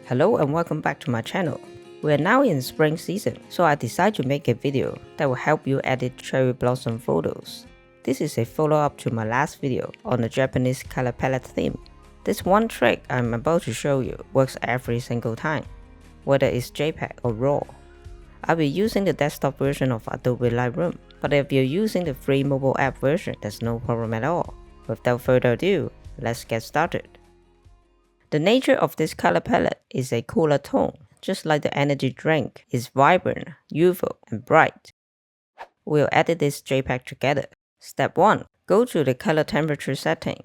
Hello and welcome back to my channel. We are now in spring season, so I decided to make a video that will help you edit cherry blossom photos. This is a follow-up to my last video on the Japanese color palette theme. This one trick I'm about to show you works every single time, whether it's JPEG or RAW. I'll be using the desktop version of Adobe Lightroom, but if you're using the free mobile app version, there's no problem at all. Without further ado, let's get started. The nature of this color palette is a cooler tone, just like the energy drink is vibrant, youthful, and bright. We'll edit this JPEG together. Step 1. Go to the color temperature setting.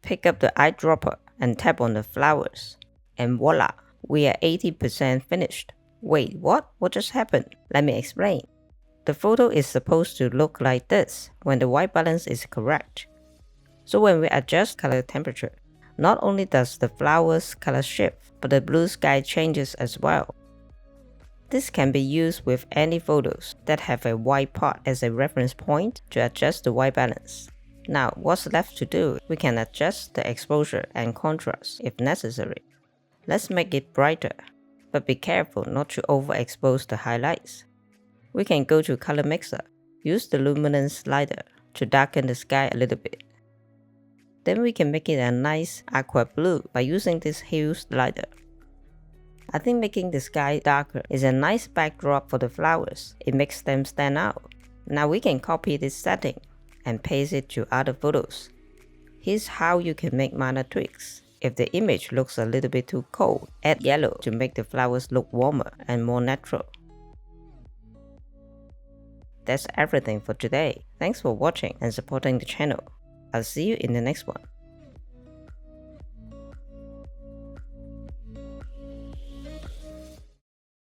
Pick up the eyedropper and tap on the flowers. And voila, we are 80% finished. Wait, what? What just happened? Let me explain. The photo is supposed to look like this when the white balance is correct. So when we adjust color temperature, not only does the flowers color shift, but the blue sky changes as well. This can be used with any photos that have a white part as a reference point to adjust the white balance. Now, what's left to do? We can adjust the exposure and contrast if necessary. Let's make it brighter, but be careful not to overexpose the highlights. We can go to Color Mixer, use the luminance slider to darken the sky a little bit. Then we can make it a nice aqua blue by using this hue slider. I think making the sky darker is a nice backdrop for the flowers. It makes them stand out. Now we can copy this setting and paste it to other photos. Here's how you can make minor tweaks. If the image looks a little bit too cold, add yellow to make the flowers look warmer and more natural. That's everything for today. Thanks for watching and supporting the channel. I'll see you in the next one.